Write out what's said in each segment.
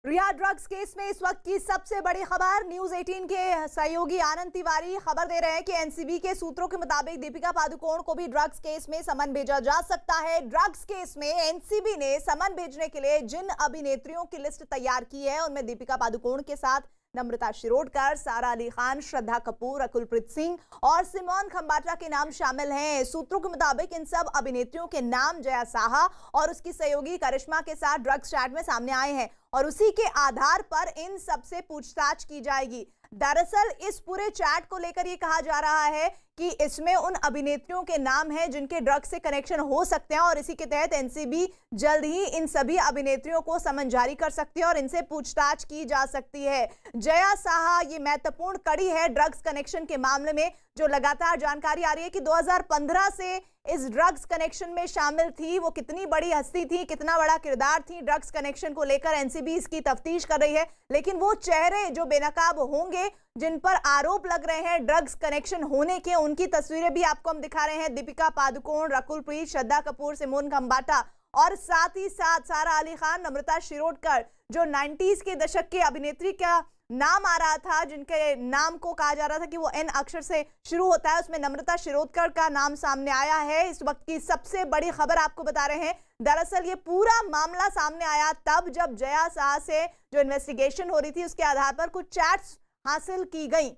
रिया drugs case में इस वक्त की सबसे बड़ी खबर। न्यूज 18 के सहयोगी आनंद तिवारी खबर दे रहे हैं कि एनसीबी के सूत्रों के मुताबिक दीपिका पादुकोण को भी ड्रग्स केस में समन भेजा जा सकता है। ड्रग्स केस में एनसीबी ने समन भेजने के लिए जिन अभिनेत्रियों की लिस्ट तैयार की है उनमें दीपिका पादुकोण के साथ नम्रता शिरोडकर, सारा अली खान, श्रद्धा कपूर, रकुलप्रीत सिंह और सिमोन खंबाटा के नाम शामिल हैं। सूत्रों के मुताबिक इन सब अभिनेत्रियों के नाम जया साहा और उसकी सहयोगी करिश्मा के साथ ड्रग्स चैट में सामने आए हैं और उसी के आधार पर इन सब से पूछताछ की जाएगी। दरअसल इस पूरे चैट को लेकर ये कहा जा रहा है कि इसमें उन अभिनेत्रियों के नाम हैं जिनके ड्रग्स से कनेक्शन हो सकते हैं और इसी के तहत एनसीबी जल्द ही इन सभी अभिनेत्रियों को समन जारी कर सकती है और इनसे पूछताछ की जा सकती है। जया साहा ये महत्वपूर्ण कड़ी है ड्रग्स कनेक्शन के मामले में, जो लगातार जानकारी आ रही है कि 2015 से इस ड्रग्स कनेक्शन में शामिल थी। वो कितनी बड़ी हस्ती थी, कितना बड़ा किरदार थी ड्रग्स कनेक्शन को लेकर एनसीबी इसकी तफ्तीश कर रही है। लेकिन वो चेहरे जो बेनकाब होंगे, जिन पर आरोप लग रहे हैं ड्रग्स कनेक्शन होने के, उनकी तस्वीरें भी आपको हम दिखा रहे हैं। दीपिका पादुकोण, रकुलप्रीत, श्रद्धा कपूर, सिमोन खंबाटा और साथ ही साथ सारा अली खान, नम्रता शिरोडकर, जो 90s के दशक के अभिनेत्री का नाम आ रहा था, जिनके नाम को कहा जा रहा था कि वो एन अक्षर से शुरू होता है, उसमें नम्रता शिरोडकर का नाम सामने आया है। इस वक्त की सबसे बड़ी खबर आपको बता रहे हैं। दरअसल ये पूरा मामला सामने आया तब जब जया साहा से जो इन्वेस्टिगेशन हो रही थी उसके आधार पर कुछ चैट्स हासिल की गई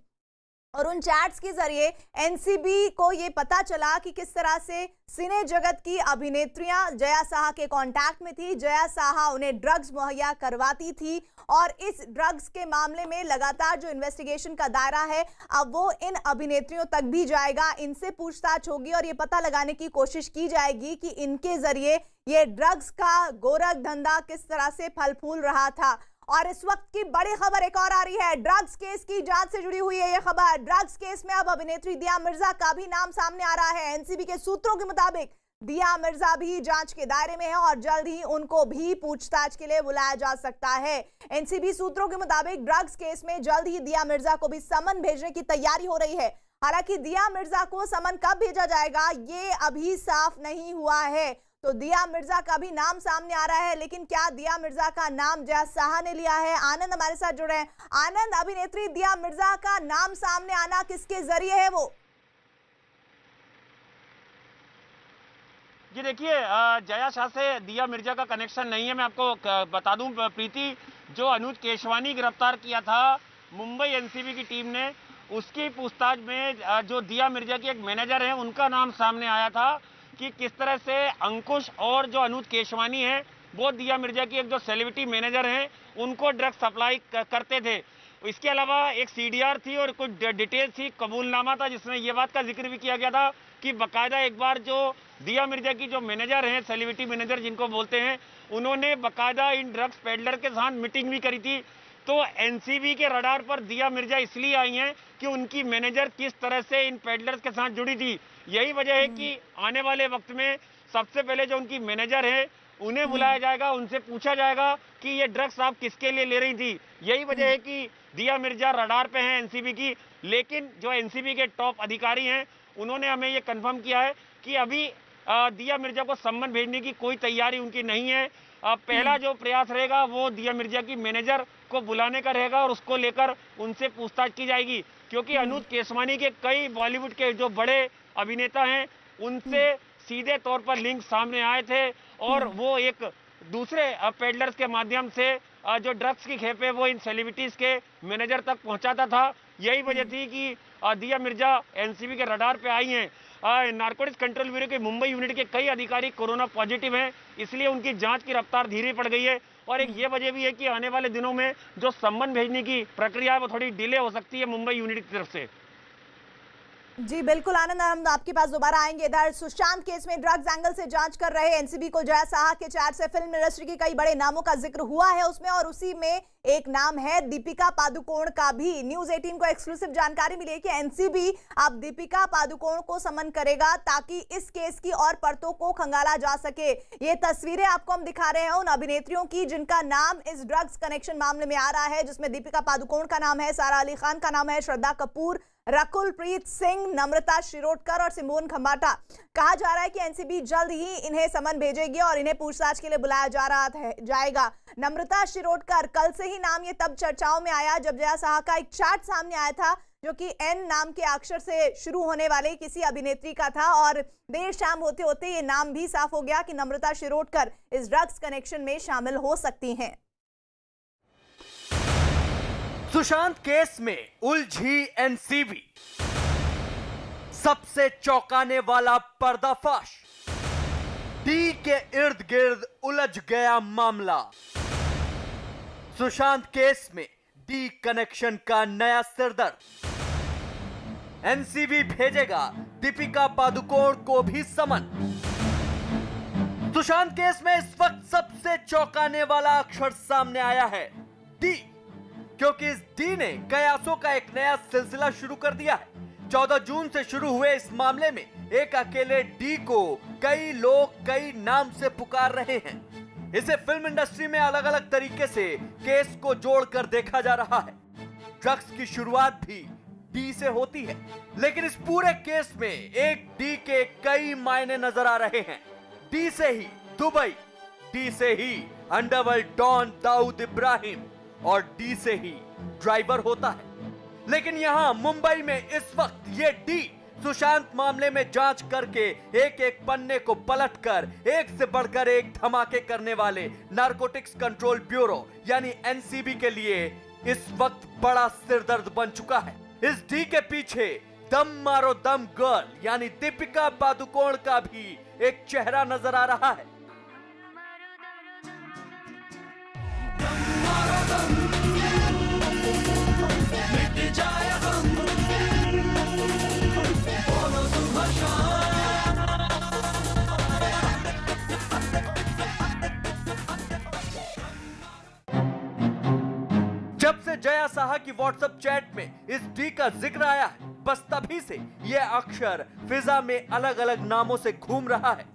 और उन चैट्स के जरिए एनसीबी को ये पता चला कि किस तरह से सिने जगत की अभिनेत्रियां जया साहा के कांटेक्ट में थी। जया साहा उन्हें ड्रग्स मुहैया करवाती थी और इस ड्रग्स के मामले में लगातार जो इन्वेस्टिगेशन का दायरा है अब वो इन अभिनेत्रियों तक भी जाएगा। इनसे पूछताछ होगी और ये पता लगाने की कोशिश की जाएगी कि इनके जरिए ये ड्रग्स का गोरख धंधा किस तरह से फल फूल रहा था। और इस वक्त की बड़ी खबर एक और आ रही है, ड्रग्स केस की जांच से जुड़ी हुई है ये खबर। ड्रग्स केस में अब अभिनेत्री दिया मिर्जा का भी नाम सामने आ रहा है। एनसीबी के सूत्रों के मुताबिक दिया मिर्जा भी जांच के दायरे में है और जल्द ही उनको भी पूछताछ के लिए बुलाया जा सकता है। एनसीबी सूत्रों के मुताबिक ड्रग्स केस में जल्द ही दिया मिर्जा को भी समन भेजने की तैयारी हो रही है। हालांकि दिया मिर्जा को समन कब भेजा जाएगा ये अभी साफ नहीं हुआ है। तो दिया मिर्जा का भी नाम सामने आ रहा है, लेकिन क्या दिया मिर्जा का नाम जया साहा ने लिया है? आनंद हमारे साथ जुड़े हैं। आनंद, अभिनेत्री दिया मिर्जा का नाम सामने आना किसके जरिए है वो? जी देखिए, जया शाह से दिया मिर्जा का कनेक्शन नहीं है। मैं आपको बता दूं प्रीति, जो अनुज केशवानी गिरफ्तार किया था मुंबई एनसीबी की टीम ने, उसकी पूछताछ में जो दिया मिर्जा की एक मैनेजर है उनका नाम सामने आया था कि किस तरह से अंकुश और जो अनुज केशवानी है वो दिया मिर्जा की एक जो सेलिब्रिटी मैनेजर हैं उनको ड्रग्स सप्लाई करते थे। इसके अलावा एक सीडीआर थी और कुछ डिटेल थी, कबूलनामा था जिसमें ये बात का जिक्र भी किया गया था कि बाकायदा एक बार जो दिया मिर्जा की जो मैनेजर हैं, सेलिब्रिटी मैनेजर जिनको बोलते हैं, उन्होंने बाकायदा इन ड्रग्स पेडलर के साथ मीटिंग भी करी थी। तो एनसीबी के रडार पर दिया मिर्जा इसलिए आई हैं कि उनकी मैनेजर किस तरह से इन पेडलर्स के साथ जुड़ी थी। यही वजह है कि आने वाले वक्त में सबसे पहले जो उनकी मैनेजर है उन्हें बुलाया जाएगा, उनसे पूछा जाएगा कि ये ड्रग्स आप किसके लिए ले रही थी। यही वजह है कि दिया मिर्जा रडार पे हैं एनसीबी की। लेकिन जो एनसीबी के टॉप अधिकारी हैं उन्होंने हमें ये कंफर्म किया है कि अभी दिया मिर्जा को सम्मन भेजने की कोई तैयारी उनकी नहीं है। पहला जो प्रयास रहेगा वो दिया मिर्जा की मैनेजर को बुलाने का रहेगा और उसको लेकर उनसे पूछताछ की जाएगी, क्योंकि अनुज केशवानी के कई बॉलीवुड के जो बड़े अभिनेता हैं उनसे सीधे तौर पर लिंक सामने आए थे और वो एक दूसरे पेडलर्स के माध्यम से जो ड्रग्स की खेप है वो इन सेलिब्रिटीज के मैनेजर तक पहुंचाता था। यही वजह थी कि दिया मिर्जा एनसीबी के रडार पे आई हैं। नारकोटिक्स कंट्रोल ब्यूरो के मुंबई यूनिट के कई अधिकारी कोरोना पॉजिटिव हैं, इसलिए उनकी जांच की रफ्तार धीरे पड़ गई है और एक ये वजह भी है कि आने वाले दिनों में जो सम्मन भेजने की प्रक्रिया है वो थोड़ी डिले हो सकती है मुंबई यूनिट की तरफ से। जी बिल्कुल आनंद, हम आपके पास दोबारा आएंगे। इधर सुशांत केस में ड्रग्स एंगल से जांच कर रहे एनसीबी को जया साहा के चैट से फिल्म इंडस्ट्री के कई बड़े नामों का जिक्र हुआ है उसमें, और उसी में एक नाम है दीपिका पादुकोण का भी। न्यूज 18 को एक्सक्लूसिव जानकारी मिली है कि एनसीबी अब दीपिका पादुकोण को समन करेगा ताकि इस केस की और परतों को खंगाला जा सके। ये तस्वीरें आपको हम दिखा रहे हैं उन अभिनेत्रियों की जिनका नाम इस ड्रग्स कनेक्शन मामले में आ रहा है, जिसमें दीपिका पादुकोण का नाम है, सारा अली खान का नाम है, श्रद्धा कपूर, रकुलप्रीत सिंह, नम्रता शिरोडकर और सिमोन खंबाटा। कहा जा रहा है कि एनसीबी जल्द ही इन्हें समन भेजेगी और इन्हें पूछताछ के लिए बुलाया जाएगा। नम्रता शिरोडकर, कल से ही नाम ये तब चर्चाओं में आया जब जया साहा का एक चैट सामने आया था जो कि एन नाम के अक्षर से शुरू होने वाले किसी अभिनेत्री का था, और देर शाम होते होते ये नाम भी साफ हो गया कि नम्रता शिरोडकर इस ड्रग्स कनेक्शन में शामिल हो सकती हैं। सुशांत केस में उलझी एनसीबी, सबसे चौंकाने वाला पर्दाफाश, डी के इर्द गिर्द उलझ गया मामला। सुशांत केस में डी कनेक्शन का नया सिरदर्द, एनसीबी भेजेगा दीपिका पादुकोण को भी समन। सुशांत केस में इस वक्त सबसे चौंकाने वाला अक्षर सामने आया है डी, क्योंकि इस डी ने कयासों का एक नया सिलसिला शुरू कर दिया है। 14 जून से शुरू हुए इस मामले में एक अकेले डी को कई लोग कई नाम से पुकार रहे हैं। इसे फिल्म इंडस्ट्री में अलग अलग तरीके से केस को जोड़कर देखा जा रहा है। ड्रग्स की शुरुआत भी डी से होती है, लेकिन इस पूरे केस में एक डी के कई मायने नजर आ रहे हैं। डी से ही दुबई, डी से ही अंडरवर्ल्ड डॉन दाऊद इब्राहिम और डी से ही ड्राइवर होता है। लेकिन यहां मुंबई में इस वक्त ये डी सुशांत मामले में जांच करके एक एक पन्ने को पलटकर एक से बढ़कर एक धमाके करने वाले नारकोटिक्स कंट्रोल ब्यूरो यानी एनसीबी के लिए इस वक्त बड़ा सिरदर्द बन चुका है। इस डी के पीछे दम मारो दम गर्ल यानी दीपिका पादुकोण का भी एक चेहरा नजर आ रहा है। जब से जया साहा की व्हाट्सएप चैट में इस डी का जिक्र आया है, बस तभी से यह अक्षर फिजा में अलग अलग नामों से घूम रहा है।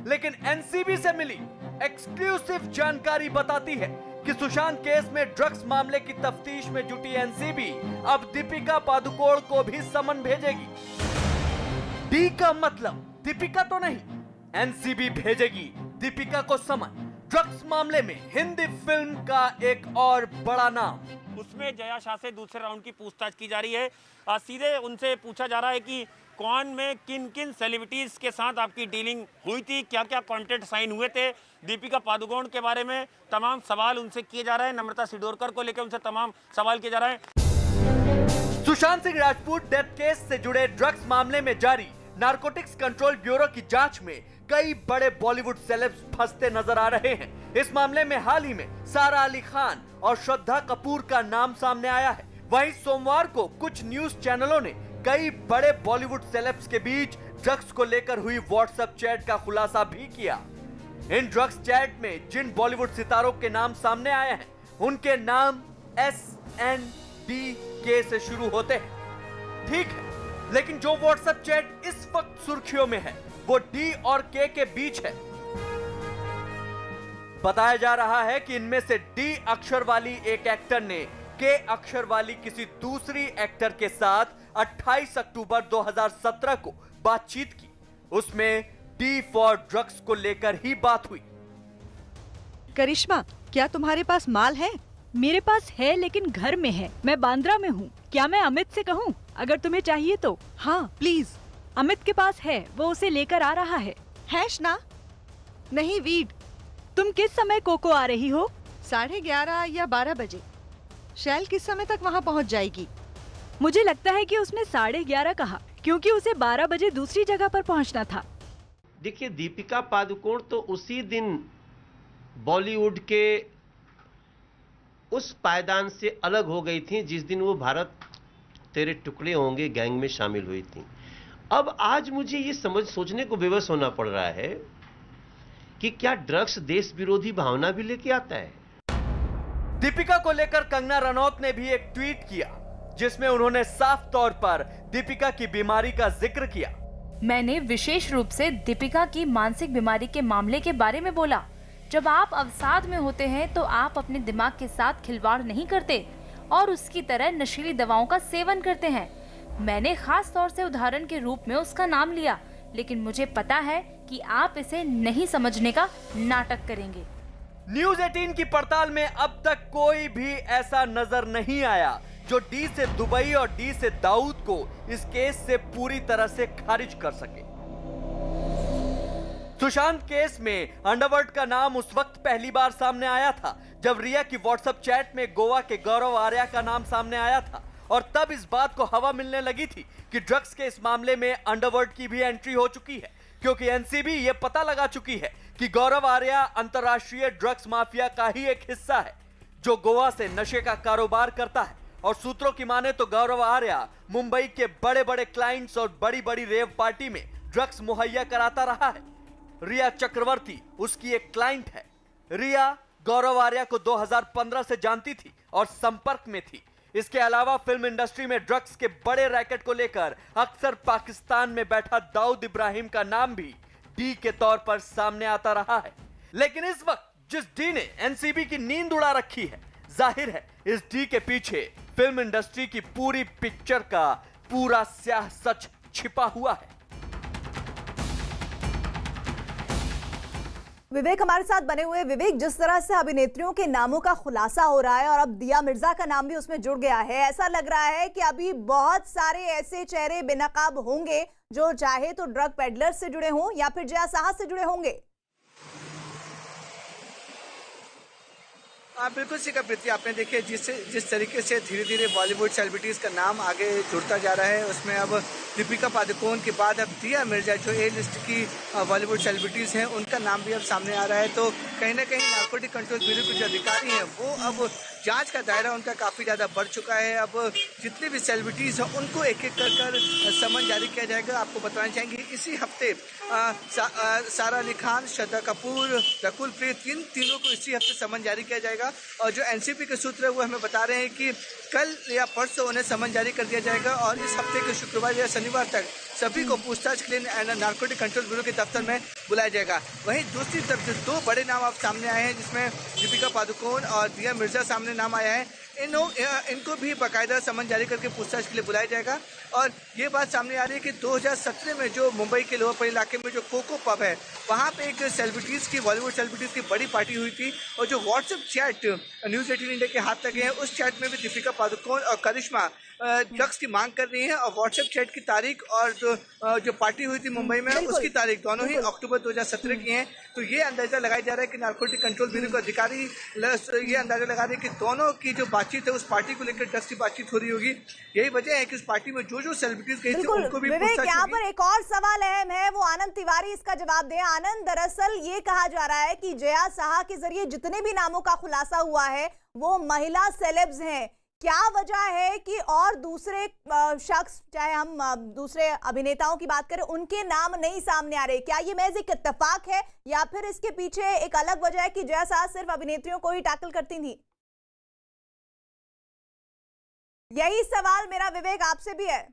लेकिन एनसीबी से मिली एक्सक्लूसिव जानकारी बताती है कि सुशांत केस में ड्रग्स मामले की तफ्तीश में जुटी एनसीबी अब दीपिका पादुकोण को भी समन भेजेगी। डी का मतलब दीपिका तो नहीं, एनसीबी भेजेगी दीपिका को समन। ड्रग्स मामले में हिंदी फिल्म का एक और बड़ा नाम, उसमें जया शाह से दूसरे राउंड की पूछताछ की जा रही है। सीधे उनसे पूछा जा रहा है कि कौन में किन किन सेलिब्रिटीज के साथ आपकी डीलिंग हुई थी, क्या क्या कॉन्ट्रैक्ट साइन हुए थे। दीपिका पादुकोण के बारे में तमाम सवाल उनसे किए जा रहे हैं। नम्रता शिरोडकर को लेकर उनसे तमाम सवाल किए जा रहे हैं। सुशांत सिंह राजपूत डेथ केस से जुड़े ड्रग्स मामले में जारी नारकोटिक्स कंट्रोल ब्यूरो की जांच में कई बड़े बॉलीवुड सेलेब्स फंसते नजर आ रहे हैं। इस मामले में हाल ही में सारा अली खान और श्रद्धा कपूर का नाम सामने आया है। वहीं सोमवार को कुछ न्यूज चैनलों ने कई बड़े बॉलीवुड सेलेब्स के बीच ड्रग्स को लेकर हुई व्हाट्सएप चैट का खुलासा भी किया। इन ड्रग्स चैट में जिन बॉलीवुड सितारों के नाम सामने आए हैं उनके नाम SNDK से शुरू होते हैं। ठीक है, लेकिन जो व्हाट्सएप चैट इस वक्त सुर्खियों में है वो D और K के बीच है। बताया जा रहा है कि इनमें से D अक्षर वाली एक एक्टर ने K अक्षर वाली किसी दूसरी एक्टर के साथ 28 अक्टूबर 2017 को बातचीत की। उसमें D फॉर ड्रग्स को लेकर ही बात हुई। करिश्मा, क्या तुम्हारे पास माल है? मेरे पास है लेकिन घर में है, मैं बांद्रा में हूँ। क्या मैं अमित से कहूँ अगर तुम्हें चाहिए तो? हाँ प्लीज। अमित के पास है, वो उसे लेकर आ रहा है। हैश ना? नहीं वीड। तुम किस समय कोको आ रही हो? 11:30 या 12 बजे। शैल किस समय तक वहाँ पहुँच जाएगी? मुझे लगता है कि उसने 11:30 कहा, क्योंकि उसे 12 बजे दूसरी जगह पर पहुँचना था। देखिए, दीपिका पादुकोण तो उसी दिन बॉलीवुड के उस पायदान से अलग हो गई थी जिस दिन वो भारत तेरे टुकड़े होंगे गैंग में शामिल हुई थी। अब आज मुझे ये सोचने को विवश होना पड़ रहा है कि क्या ड्रग्स देश विरोधी भावना भी लेके आता है। दीपिका को लेकर कंगना रनौत ने भी एक ट्वीट किया जिसमें उन्होंने साफ तौर पर दीपिका की बीमारी का जिक्र किया। मैंने विशेष रूप से दीपिका की मानसिक बीमारी के मामले के बारे में बोला। जब आप अवसाद में होते हैं तो आप अपने दिमाग के साथ खिलवाड़ नहीं करते और उसकी तरह नशीली दवाओं का सेवन करते हैं। मैंने खास तौर से उदाहरण के रूप में उसका नाम लिया, लेकिन मुझे पता है कि आप इसे नहीं समझने का नाटक करेंगे। न्यूज 18 की पड़ताल में अब तक कोई भी ऐसा नजर नहीं आया जो डी से दुबई और डी से दाऊद को इस केस से पूरी तरह से खारिज कर सके। सुशांत केस में अंडरवर्ल्ड का नाम उस वक्त पहली बार सामने आया था जब रिया की व्हाट्सएप चैट में गोवा के गौरव आर्या का नाम सामने आया था, और तब इस बात को हवा मिलने लगी थी कि ड्रग्स के इस मामले में अंडरवर्ल्ड की भी एंट्री हो चुकी है, क्योंकि एनसीबी ये पता लगा चुकी है कि गौरव आर्या अंतर्राष्ट्रीय ड्रग्स माफिया का ही एक हिस्सा है जो गोवा से नशे का कारोबार करता है। और सूत्रों की माने तो गौरव आर्या मुंबई के बड़े बड़े क्लाइंट्स और बड़ी बड़ी रेव पार्टी में ड्रग्स मुहैया कराता रहा है। रिया चक्रवर्ती उसकी एक क्लाइंट है। रिया गौरव आर्या को 2015 से जानती थी और संपर्क में थी। इसके अलावा फिल्म इंडस्ट्री में ड्रग्स के बड़े रैकेट को लेकर अक्सर पाकिस्तान में बैठा दाऊद इब्राहिम का नाम भी डी के तौर पर सामने आता रहा है। लेकिन इस वक्त जिस डी ने एनसीबी की नींद उड़ा रखी है, जाहिर है इस डी के पीछे फिल्म इंडस्ट्री की पूरी पिक्चर का पूरा स्याह सच छिपा हुआ है। विवेक हमारे साथ बने हुए। विवेक, जिस तरह से अभिनेत्रियों के नामों का खुलासा हो रहा है और अब दिया मिर्जा का नाम भी उसमें जुड़ गया है, ऐसा लग रहा है कि अभी बहुत सारे ऐसे चेहरे बेनकाब होंगे जो चाहे तो ड्रग पेडलर से जुड़े हों या फिर जया साहा से जुड़े होंगे। हाँ बिल्कुल शिखा प्रीति, आपने देखिए जिस तरीके से धीरे धीरे बॉलीवुड सेलिब्रिटीज़ का नाम आगे जुड़ता जा रहा है, उसमें अब दीपिका पादुकोण के बाद अब दिया मिर्जा जो ए लिस्ट की बॉलीवुड सेलिब्रिटीज़ हैं उनका नाम भी अब सामने आ रहा है। तो कहीं ना कहीं नार्कोटिक कंट्रोल ब्यूरो के जो अधिकारी हैं वो अब जांच का दायरा उनका काफ़ी ज़्यादा बढ़ चुका है। अब जितने भी सेलिब्रिटीज़ हैं उनको एक एक कर समन जारी किया जाएगा। आपको बताना चाहेंगे इसी हफ्ते सारा अली खान, श्रद्धा कपूर, रकुल प्रीत, इन तीनों को इसी हफ्ते समन जारी किया जाएगा। और जो एनसीबी के सूत्र है वो हमें बता रहे हैं कि कल या परसों उन्हें समन जारी कर दिया जाएगा और इस हफ्ते के शुक्रवार या शनिवार तक सभी को पूछताछ के लिए नार्कोटिक कंट्रोल ब्यूरो के दफ्तर में बुलाया जाएगा। वहीं दूसरी तरफ जो दो बड़े नाम अब सामने आए हैं, जिसमें दीपिका पादुकोण और दिया मिर्जा सामने नाम आया है, इनको भी बाकायदा समन जारी करके पूछताछ के लिए बुलाया जाएगा। और ये बात सामने आ रही है कि 2017 में जो मुंबई के लोअर इलाके में जो कोको पब है, वहाँ पे एक सेलिब्रिटीज़ की, बॉलीवुड सेलिब्रिटीज़ की बड़ी पार्टी हुई थी और जो व्हाट्सएप चैट न्यूज़ 18 इंडिया के हाथ लगे हैं, उस चैट में भी दीपिका पादुकोण और करिश्मा ड्रग्स की मांग कर रही हैं। और व्हाट्सएप चैट की तारीख और जो पार्टी हुई थी मुंबई में उसकी तारीख दोनों ही अक्टूबर 2017 की हैं। तो ये अंदाजा लगाया जा रहा है कि नार्कोटिक कंट्रोल ब्यूरो के अधिकारी ये अंदाजा लगा रहे हैं कि दोनों की जो बातचीत है उस पार्टी को लेकर ड्रग्स की बातचीत हो रही होगी। यही वजह है कि इस पार्टी में जो सेलिब्रिटीज गई थी उनको भी विवेक, यहाँ पर एक और सवाल अहम है, वो आनंद तिवारी इसका जवाब दें। आनंद, दरअसल ये कहा जा रहा है कि जया साहा के जरिए जितने भी नामों का खुलासा हुआ है वो महिला सेलेब्स हैं। क्या वजह है कि और दूसरे शख्स, चाहे हम दूसरे अभिनेताओं की बात करें, उनके नाम नहीं सामने आ रहे? क्या ये महज एक इत्तेफाक है या फिर इसके पीछे एक अलग वजह है कि जया साहा सिर्फ अभिनेत्रियों को ही टैकल करती थी? यही सवाल मेरा विवेक आपसे भी है।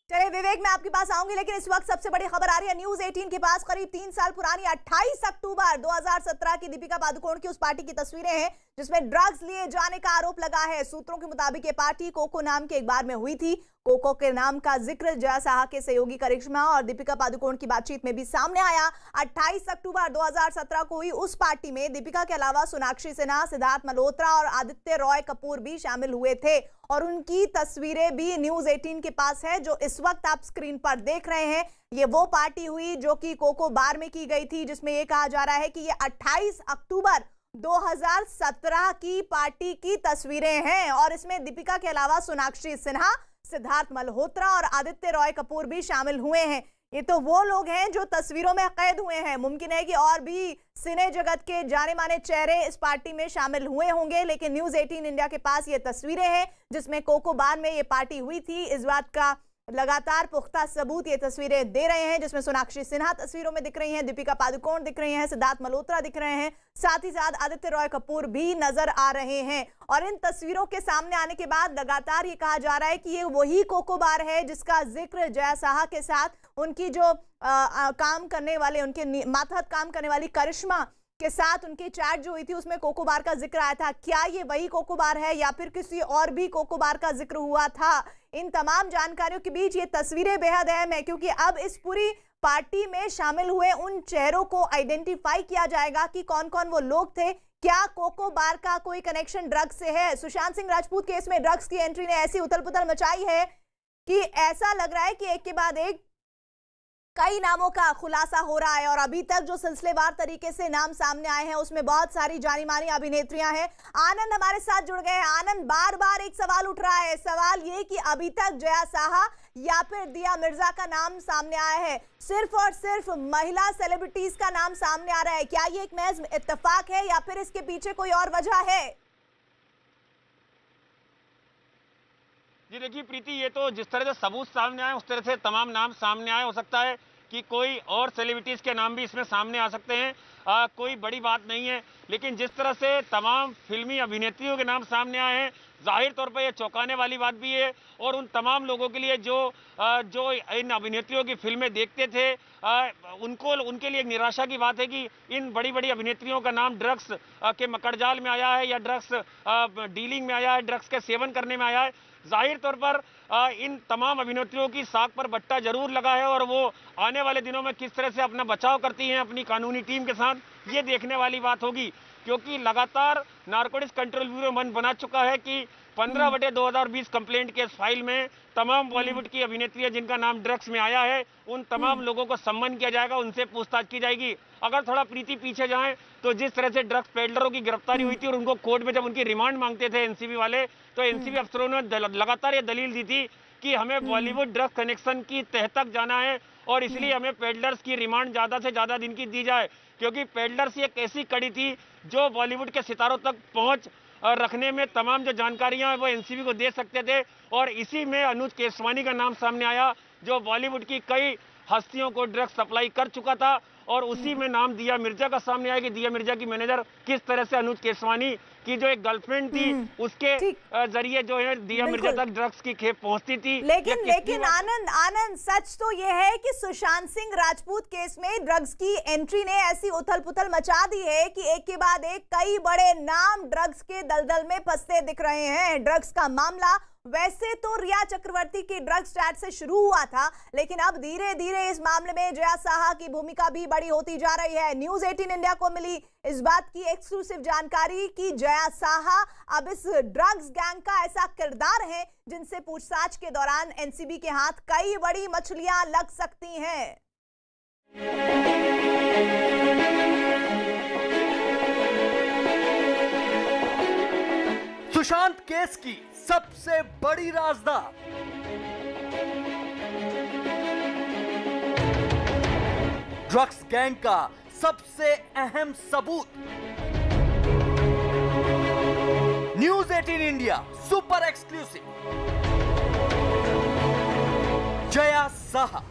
चलिए विवेक, मैं आपके पास आऊंगी, लेकिन इस वक्त सबसे बड़ी खबर आ रही है न्यूज़ 18 के पास। करीब 3 साल पुरानी 28 अक्टूबर 2017 की दीपिका पादुकोण की उस पार्टी की तस्वीरें हैं जिसमें ड्रग्स लिए जाने का आरोप लगा है। सूत्रों के मुताबिक ये पार्टी कोको नाम के एक बार में हुई थी। कोको के नाम का जिक्र जया साहा के सहयोगी करिश्मा और दीपिका पादुकोण की बातचीत में भी सामने आया। 28 अक्टूबर 2017 को हुई उस पार्टी में दीपिका के अलावा सोनाक्षी सिन्हा, सिद्धार्थ मल्होत्रा और आदित्य रॉय कपूर भी शामिल हुए थे और उनकी तस्वीरें भी न्यूज़ 18 के पास है। जो इस वक्त आप स्क्रीन पर देख रहे हैं, ये वो पार्टी हुई जो कि कोको बार में की गई थी, जिसमें यह कहा जा रहा है कि ये 28 अक्टूबर 2017 की पार्टी की तस्वीरें हैं और इसमें दीपिका के अलावा सोनाक्षी सिन्हा, सिद्धार्थ मल्होत्रा और आदित्य रॉय कपूर भी शामिल हुए हैं। ये तो वो लोग हैं जो तस्वीरों में कैद हुए हैं। मुमकिन है कि और भी सिने जगत के जाने माने चेहरे इस पार्टी में शामिल हुए होंगे, लेकिन न्यूज़ 18 इंडिया के पास ये तस्वीरें हैं जिसमें कोको बार में ये पार्टी हुई थी। इस बात का लगातार पुख्ता सबूत ये तस्वीरें दे रहे हैं, जिसमें सोनाक्षी सिन्हा तस्वीरों में दिख रही हैं, दीपिका पादुकोण दिख रही हैं, सिद्धार्थ मल्होत्रा दिख रहे हैं, साथ ही साथ आदित्य रॉय कपूर भी नजर आ रहे हैं। और इन तस्वीरों के सामने आने के बाद लगातार ये कहा जा रहा है कि ये वही कोको बार है जिसका जिक्र जया साहा के साथ उनकी जो काम करने वाले, उनके मातहत काम करने वाली करिश्मा के साथ उनकी चैट जो हुई थी उसमें कोको बार का जिक्र आया था। क्या ये वही कोको बार है या फिर किसी और भी कोको बार का जिक्र हुआ था? इन तमाम जानकारियों के बीच ये तस्वीरें बेहद अहम है, क्योंकि अब इस पूरी पार्टी में शामिल हुए उन चेहरों को आइडेंटिफाई किया जाएगा कि कौन कौन वो लोग थे। क्या कोको बार का कोई कनेक्शन ड्रग्स से है? सुशांत सिंह राजपूत केस में ड्रग्स की एंट्री ने ऐसी उथल पुथल मचाई है कि ऐसा लग रहा है कि एक के बाद एक कई नामों का खुलासा हो रहा है। और अभी तक जो सिलसिलेवार तरीके से नाम सामने आए हैं उसमें बहुत सारी जानी मानी अभिनेत्रियां हैं। आनंद हमारे साथ जुड़ गए हैं। आनंद, बार बार एक सवाल उठ रहा है, सवाल ये कि अभी तक जया साहा या फिर दिया मिर्जा का नाम सामने आया है, सिर्फ और सिर्फ महिला सेलिब्रिटीज का नाम सामने आ रहा है। क्या ये एक महज इत्तेफाक है या फिर इसके पीछे कोई और वजह है? जी देखिए प्रीति, ये तो जिस तरह से सबूत सामने आए उस तरह से तमाम नाम सामने आए। हो सकता है कि कोई और सेलिब्रिटीज के नाम भी इसमें सामने आ सकते हैं, कोई बड़ी बात नहीं है। लेकिन जिस तरह से तमाम फिल्मी अभिनेत्रियों के नाम सामने आए हैं, जाहिर तौर पर यह चौंकाने वाली बात भी है। और उन तमाम लोगों के लिए जो इन अभिनेत्रियों की फिल्में देखते थे, उनके लिए एक निराशा की बात है कि इन बड़ी बड़ी अभिनेत्रियों का नाम ड्रग्स के मकड़जाल में आया है या ड्रग्स डीलिंग में आया है, ड्रग्स के सेवन करने में आया है। जाहिर तौर पर इन तमाम अभिनेत्रियों की साख पर बट्टा जरूर लगा है और वो आने वाले दिनों में किस तरह से अपना बचाव करती हैं अपनी कानूनी टीम के साथ, ये देखने वाली बात होगी। क्योंकि लगातार नारकोटिक्स कंट्रोल ब्यूरो मन बना चुका है कि 15/2020 कंप्लेंट के फाइल में तमाम बॉलीवुड की अभिनेत्रियां जिनका नाम ड्रग्स में आया है उन तमाम लोगों को सम्मान किया जाएगा, उनसे पूछताछ की जाएगी। अगर थोड़ा प्रीति पीछे जाएं तो जिस तरह से ड्रग्स पेडलरों की गिरफ्तारी हुई थी और उनको कोर्ट में जब उनकी रिमांड मांगते थे एनसीबी वाले, तो एनसीबी अफसरों ने लगातार ये दलील दी थी कि हमें बॉलीवुड ड्रग्स कनेक्शन की तह तक जाना है और इसलिए हमें पेडलर्स की रिमांड ज्यादा से ज्यादा दिन की दी जाए, क्योंकि पेडलर्स एक ऐसी कड़ी थी जो बॉलीवुड के सितारों तक पहुंच रखने में तमाम जो जानकारियां हैं वो एनसीबी को दे सकते थे। और इसी में अनुज केसवानी का नाम सामने आया जो बॉलीवुड की कई हस्तियों को ड्रग्स सप्लाई कर चुका था। और उसी में नाम दिया मिर्जा का सामने आया कि दिया मिर्जा की मैनेजर किस तरह से अनुज केसवानी की जो एक गर्लफ्रेंड थी उसके जरिए जो है दिया मिर्जा तक ड्रग्स की खेप पहुंचती थी। लेकिन आनंद सच तो यह है कि सुशांत सिंह राजपूत केस में ड्रग्स की एंट्री ने ऐसी उथल पुथल मचा दी है कि एक के बाद एक कई बड़े नाम ड्रग्स के दलदल में फंसते दिख रहे हैं। ड्रग्स का मामला वैसे तो रिया चक्रवर्ती की ड्रग्स चैट से शुरू हुआ था, लेकिन अब धीरे धीरे इस मामले में जया साहा की भूमिका भी बड़ी होती जा रही है। न्यूज 18 इंडिया को मिली इस बात की एक्सक्लूसिव जानकारी कि जया साहा अब इस ड्रग्स गैंग का ऐसा किरदार है जिनसे पूछताछ के दौरान एनसीबी के हाथ कई बड़ी मछलियां लग सकती हैं। सुशांत केस की सबसे बड़ी राजदार ड्रग्स गैंग का सबसे अहम सबूत। News 18 India super exclusive. Jaya Saha.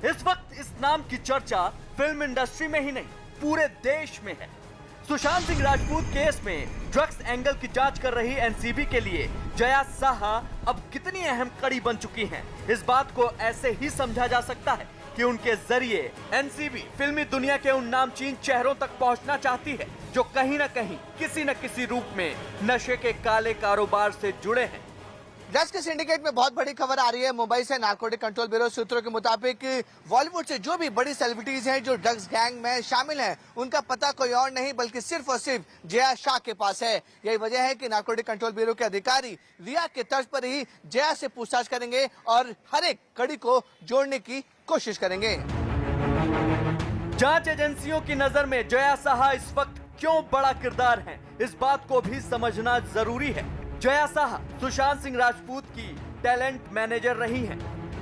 इस वक्त इस नाम की चर्चा फिल्म इंडस्ट्री में ही नहीं पूरे देश में है। सुशांत सिंह राजपूत केस में ड्रग्स एंगल की जांच कर रही एनसीबी के लिए जया साहा अब कितनी अहम कड़ी बन चुकी हैं, इस बात को ऐसे ही समझा जा सकता है कि उनके जरिए एनसीबी फिल्मी दुनिया के उन नामचीन चेहरों तक पहुंचना चाहती है जो कहीं न कहीं किसी न किसी रूप में नशे के काले कारोबार से जुड़े हैं। ड्रग्स के सिंडिकेट में बहुत बड़ी खबर आ रही है मुंबई से। नारकोटिक कंट्रोल ब्यूरो सूत्रों के मुताबिक बॉलीवुड से जो भी बड़ी सेलिब्रिटीज हैं जो ड्रग्स गैंग में शामिल हैं, उनका पता कोई और नहीं बल्कि सिर्फ और सिर्फ जया शाह के पास है। यही वजह है कि नारकोटिक कंट्रोल ब्यूरो के अधिकारी रिया के तर्ज पर ही जया से पूछताछ करेंगे और हर एक कड़ी को जोड़ने की कोशिश करेंगे। जांच एजेंसियों की नजर में जया साहा इस वक्त क्यों बड़ा किरदार है, इस बात को भी समझना जरूरी है। जया साहा सुशांत सिंह राजपूत की टैलेंट मैनेजर रही हैं।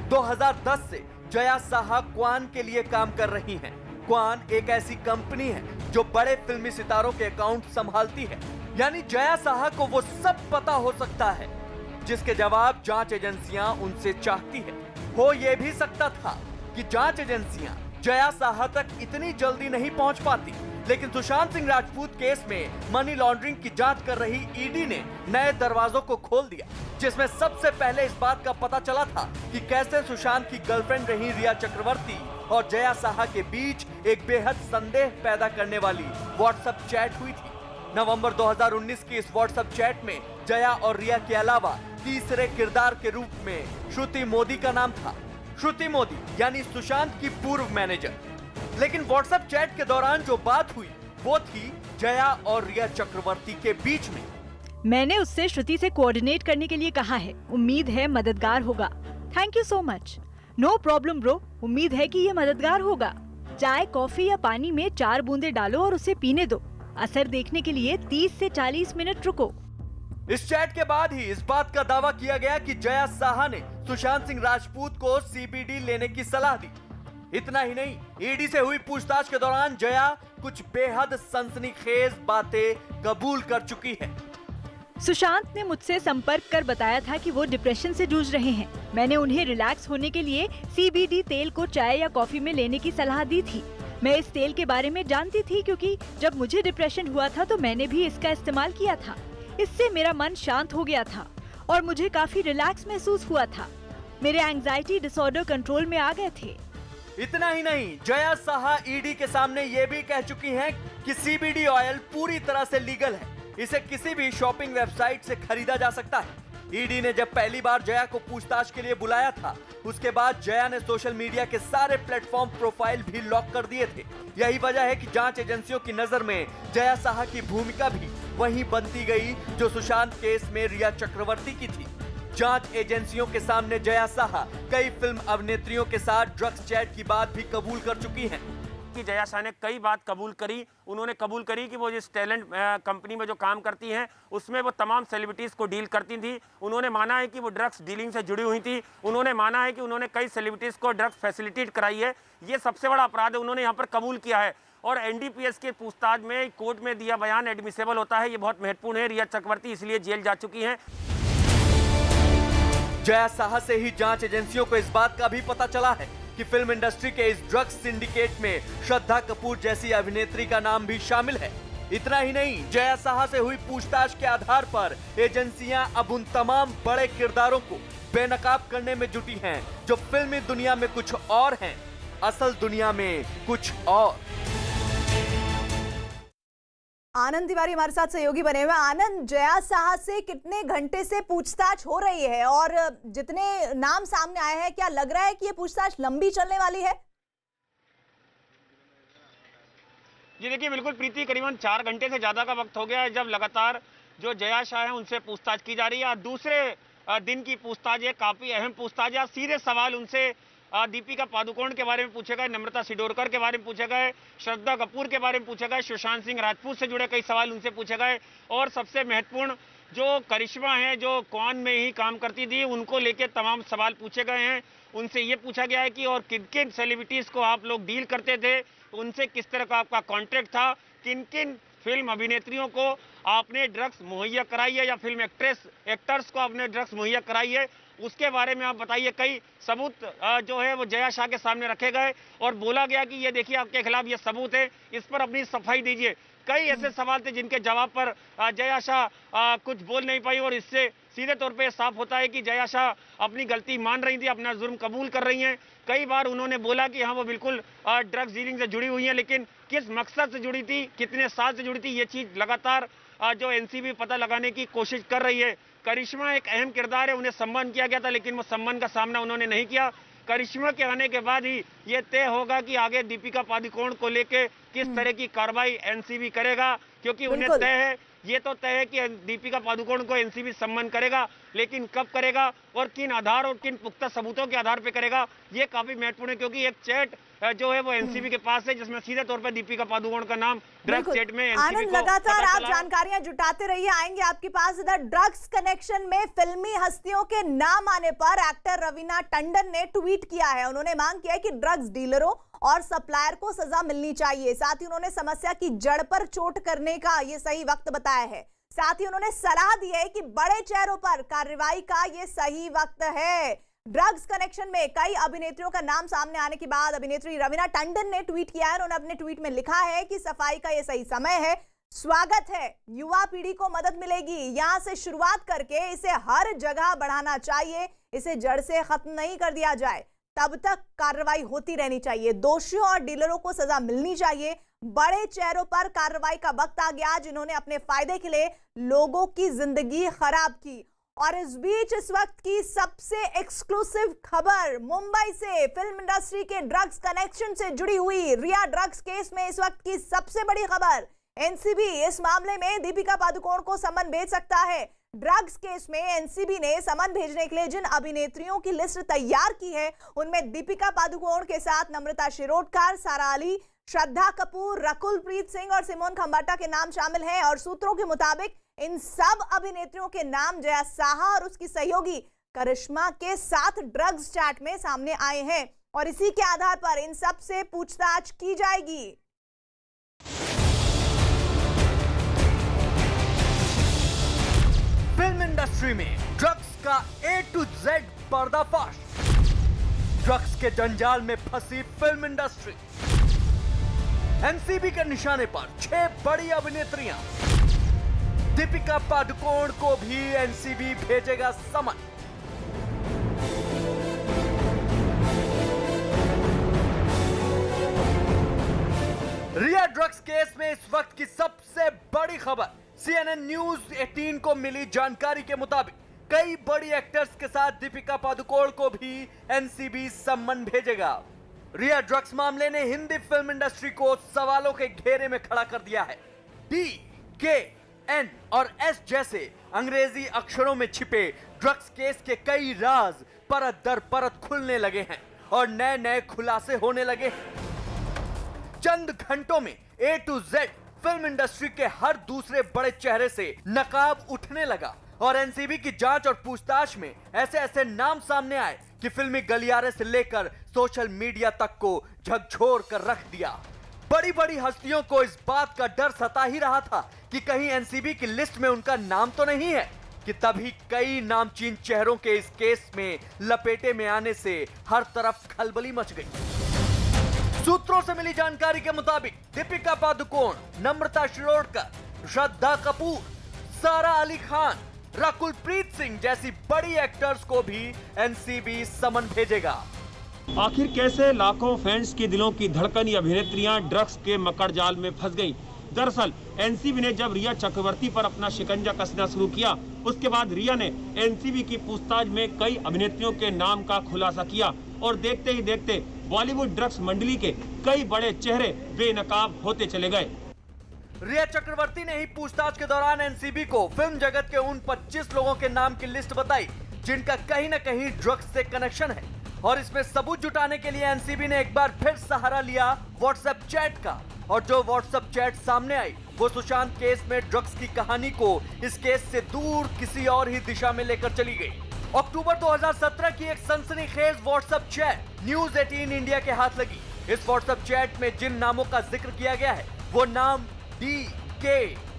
2010 से जया साहा क्वान के लिए काम कर रही हैं। क्वान एक ऐसी कंपनी है जो बड़े फिल्मी सितारों के अकाउंट संभालती है। यानी जया साहा को वो सब पता हो सकता है जिसके जवाब जांच एजेंसियां उनसे चाहती है। हो ये भी सकता था कि जांच एजेंसियां जया साहा तक इतनी जल्दी नहीं पहुंच पाती, लेकिन सुशांत सिंह राजपूत केस में मनी लॉन्ड्रिंग की जांच कर रही ईडी ने नए दरवाजों को खोल दिया, जिसमें सबसे पहले इस बात का पता चला था कि कैसे सुशांत की गर्लफ्रेंड रही रिया चक्रवर्ती और जया साहा के बीच एक बेहद संदेह पैदा करने वाली व्हाट्सएप चैट हुई थी। नवंबर 2019 की इस व्हाट्सएप चैट में जया और रिया के अलावा तीसरे किरदार के रूप में श्रुति मोदी का नाम था। श्रुति मोदी यानी सुशांत की पूर्व मैनेजर। लेकिन व्हाट्सएप चैट के दौरान जो बात हुई वो थी जया और रिया चक्रवर्ती के बीच में। मैंने उससे श्रुति से कोऑर्डिनेट करने के लिए कहा है। उम्मीद है मददगार होगा। Thank you so much. No problem bro. उम्मीद है कि ये मददगार होगा। चाय, कॉफी या पानी में 4 बूंदे डालो और उसे पीने दो। असर देखने के लिए 30 से 40 मिनट रुको। इस चैट के बाद ही इस बात का दावा किया गया कि जया साहा ने सुशांत सिंह राजपूत को सीबीडी लेने की सलाह दी। इतना ही नहीं, ईडी से हुई पूछताछ के दौरान जया कुछ बेहद सनसनीखेज बातें कबूल कर चुकी है। सुशांत ने मुझसे संपर्क कर बताया था कि वो डिप्रेशन से जूझ रहे हैं। मैंने उन्हें रिलैक्स होने के लिए सीबीडी तेल को चाय या कॉफी में लेने की सलाह दी थी। मैं इस तेल के बारे में जानती थी क्योंकि जब मुझे डिप्रेशन हुआ था तो मैंने भी इसका इस्तेमाल किया था। इससे मेरा मन शांत हो गया था और मुझे काफी रिलैक्स महसूस हुआ था। मेरे एंजाइटी डिसऑर्डर कंट्रोल में आ गए थे। इतना ही नहीं, जया साहा ईडी के सामने ये भी कह चुकी हैं कि सीबीडी ऑयल पूरी तरह से लीगल है। इसे किसी भी शॉपिंग वेबसाइट से खरीदा जा सकता है। ईडी ने जब पहली बार जया को पूछताछ के लिए बुलाया था, उसके बाद जया ने सोशल मीडिया के सारे प्लेटफॉर्म प्रोफाइल भी लॉक कर दिए थे। यही वजह है कि जांच एजेंसियों की नजर में जया साहा की भूमिका भी वही बनती गई जो सुशांत केस में रिया चक्रवर्ती की थी। जांच एजेंसियों के सामने जया साहा कई फिल्म अभिनेत्रियों के साथ ड्रग्स चैट की बात भी कबूल कर चुकी हैं। कि जया शाह ने कई बात कबूल करी। उन्होंने कबूल करी कि वो जिस टैलेंट कंपनी में जो काम करती हैं उसमें वो तमाम सेलिब्रिटीज़ को डील करती थी। उन्होंने माना है कि वो ड्रग्स डीलिंग से जुड़ी हुई थी। उन्होंने माना है कि उन्होंने कई सेलिब्रिटीज़ को ड्रग्स फैसिलिटेट कराई है। ये सबसे बड़ा अपराध है, उन्होंने यहाँ पर कबूल किया है। और एनडीपीएस के पूछताछ में कोर्ट में दिया बयान एडमिसेबल होता है। ये बहुत महत्वपूर्ण है। रिया चक्रवर्ती इसलिए जेल जा चुकी हैं। जया साहा से ही जांच एजेंसियों को इस बात का भी पता चला है कि फिल्म इंडस्ट्री के इस ड्रग्स सिंडिकेट में श्रद्धा कपूर जैसी अभिनेत्री का नाम भी शामिल है। इतना ही नहीं, जया साहा से हुई पूछताछ के आधार पर एजेंसियां अब उन तमाम बड़े किरदारों को बेनकाब करने में जुटी हैं जो फिल्मी दुनिया में कुछ और हैं, असल दुनिया में कुछ और। आनंद तिवारी हमारे साथ सहयोगी बने हुए। आनंद, जया साहा से कितने घंटे से पूछताछ हो रही है और जितने नाम सामने आए हैं, क्या लग रहा है कि ये पूछताछ लंबी चलने वाली है? जी देखिए, बिल्कुल प्रीति, करीबन 4 घंटे से ज्यादा का वक्त हो गया है जब लगातार जो जया शाह है उनसे पूछताछ की जा रही है। और दूसरे दिन की पूछताछ है, काफी अहम पूछताछ है। सीधे सवाल उनसे दीपिका पादुकोण के बारे में पूछे गए, नम्रता सिडोरकर के बारे में पूछे गए, श्रद्धा कपूर के बारे में पूछे गए, सुशांत सिंह राजपूत से जुड़े कई सवाल उनसे पूछे गए। और सबसे महत्वपूर्ण जो करिश्मा है, जो कौन में ही काम करती थी, उनको लेके तमाम सवाल पूछे गए हैं। उनसे ये पूछा गया है कि और किन किन सेलिब्रिटीज को आप लोग डील करते थे, उनसे किस तरह का आपका कॉन्ट्रैक्ट था, किन किन फिल्म अभिनेत्रियों को आपने ड्रग्स मुहैया कराई है या फिल्म एक्टर्स को आपने ड्रग्स मुहैया कराई है, उसके बारे में आप बताइए। कई सबूत जो है वो जया शाह के सामने रखे गए और बोला गया कि ये देखिए आपके खिलाफ ये सबूत है, इस पर अपनी सफाई दीजिए। कई ऐसे सवाल थे जिनके जवाब पर जया शाह कुछ बोल नहीं पाई और इससे सीधे तौर पे साफ होता है कि जया शाह अपनी गलती मान रही थी, अपना जुर्म कबूल कर रही हैं। कई बार उन्होंने बोला कि हाँ वो बिल्कुल ड्रग्स डीलिंग से जुड़ी हुई हैं, लेकिन किस मकसद से जुड़ी थी, कितने साल से जुड़ी थी, ये चीज लगातार जो एनसीबी पता लगाने की कोशिश कर रही है। करिश्मा एक अहम किरदार है, उन्हें सम्मान किया गया था लेकिन वो सम्मान का सामना उन्होंने नहीं किया। करिश्मा के आने के बाद ही ये तय होगा कि आगे दीपिका पादुकोण को लेके किस तरह की कार्रवाई एनसीबी करेगा, क्योंकि उन्हें तय है, ये तो तय है कि दीपिका पादुकोण को एनसीबी सम्मान करेगा, लेकिन कब करेगा और किन आधार और किन पुख्ता सबूतों के आधार पर करेगा, ये काफी महत्वपूर्ण है। क्योंकि एक चैट जो है वो एनसीबी के पास है जिसमें सीधे तौर पर दीपिका पादुकोण का नाम ड्रग्स चैट में एनसीबी आनंद, लगातार आप जानकारियां जुटाते रहिए, आएंगे आपके पास। इधर ड्रग्स कनेक्शन में फिल्मी हस्तियों के नाम आने पर एक्टर रवीना टंडन ने ट्वीट किया है। उन्होंने मांग किया है कि ड्रग्स डीलरों और सप्लायर को सजा मिलनी चाहिए। साथ ही उन्होंने समस्या की जड़ पर चोट करने का ये सही वक्त बताया है। साथ ही उन्होंने सलाह दी है कि बड़े चेहरों पर कार्रवाई का ये सही वक्त है। ड्रग्स कनेक्शन में कई अभिनेत्रियों का नाम सामने आने के बाद अभिनेत्री रवीना टंडन ने ट्वीट किया है। उन्होंने अपने ट्वीट में लिखा है कि सफाई का ये सही समय है, स्वागत है, युवा पीढ़ी को मदद मिलेगी, यहां से शुरुआत करके इसे हर जगह बढ़ाना चाहिए, इसे जड़ से खत्म नहीं कर दिया जाए। तब तक कार्रवाई होती रहनी चाहिए। दोषियों और डीलरों को सजा मिलनी चाहिए। बड़े चेहरों पर कार्रवाई का वक्त आ गया जिन्होंने अपने फायदे के लिए लोगों की जिंदगी खराब की। और इस बीच इस वक्त की सबसे एक्सक्लूसिव खबर मुंबई से, फिल्म इंडस्ट्री के ड्रग्स कनेक्शन से जुड़ी हुई रिया ड्रग्स केस में इस वक्त की सबसे बड़ी खबर। एनसीबी इस मामले में दीपिका पादुकोण को समन भेज सकता है। ड्रग्स केस में एनसीबी ने समन भेजने के लिए जिन अभिनेत्रियों की लिस्ट तैयार की है उनमें दीपिका पादुकोण के साथ नम्रता शिरोडकर, सारा अली, श्रद्धा कपूर, रकुल प्रीत सिंह और सिमोन खंबाटा के नाम शामिल हैं। और सूत्रों के मुताबिक इन सब अभिनेत्रियों के नाम जया साहा और उसकी सहयोगी करिश्मा के साथ ड्रग्स चैट में सामने आए हैं और इसी के आधार पर इन सब से पूछताछ की जाएगी। फिल्म इंडस्ट्री में ड्रग्स का A to Z पर्दाफाश। ड्रग्स के जंजाल में फंसी फिल्म इंडस्ट्री। एनसीबी के निशाने पर 6 बड़ी अभिनेत्रियां। दीपिका पादुकोण को भी एनसीबी भेजेगा समन। रिया ड्रग्स केस में इस वक्त की सबसे बड़ी खबर। CNN न्यूज 18 को मिली जानकारी के मुताबिक कई बड़ी एक्टर्स के साथ दीपिका पादुकोण को भी एनसीबी सम्मन भेजेगा। रिया ड्रग्स मामले ने हिंदी फिल्म इंडस्ट्री को सवालों के घेरे में खड़ा कर दिया है। D, K, N और S जैसे अंग्रेजी अक्षरों में छिपे ड्रग्स केस के कई राज परत दर परत खुलने लगे हैं और नए नए खुलासे होने लगे हैं। चंद घंटों में A to Z film industry के हर दूसरे बड़े चेहरे से नकाब उठने लगा और एनसीबी की जांच और पूछताछ में ऐसे ऐसे नाम सामने आए कि फिल्मी गलियारे से लेकर सोशल मीडिया तक को झकझोर कर रख दिया। बड़ी बड़ी हस्तियों को इस बात का डर सता ही रहा था कि कहीं एनसीबी की लिस्ट में उनका नाम तो नहीं है कि तभी कई नामचीन चेहरों के इस केस में लपेटे में आने से हर तरफ खलबली मच गई। सूत्रों से मिली जानकारी के मुताबिक दीपिका पादुकोण, नम्रता शिरोडकर, श्रद्धा कपूर, सारा अली खान, रकुल प्रीत सिंह जैसी बड़ी एक्टर्स को भी एनसीबी समन भेजेगा। आखिर कैसे लाखों फैंस के दिलों की धड़कन ये अभिनेत्रियां ड्रग्स के मकड़ जाल में फंस गईं। दरअसल एनसीबी ने जब रिया चक्रवर्ती पर अपना शिकंजा कसना शुरू किया उसके बाद रिया ने एनसीबी की पूछताछ में कई अभिनेत्रियों के नाम का खुलासा किया और देखते ही देखते बॉलीवुड ड्रग्स मंडली के कई बड़े चेहरे बेनकाब होते चले गए। रिया चक्रवर्ती ने ही पूछताछ के दौरान एनसीबी को फिल्म जगत के उन 25 लोगों के नाम की लिस्ट बताई जिनका कहीं न कहीं ड्रग्स से कनेक्शन है और इसमें सबूत जुटाने के लिए एनसीबी ने एक बार फिर सहारा लिया व्हाट्सएप चैट का और जो व्हाट्सएप चैट सामने आई वो सुशांत केस में ड्रग्स की कहानी को इस केस से दूर किसी और ही दिशा में लेकर चली गई। अक्टूबर 2017 की एक सनसनीखेज व्हाट्सएप चैट न्यूज 18 इंडिया के हाथ लगी। इस व्हाट्सएप चैट में जिन नामों का जिक्र किया गया है वो नाम D, K,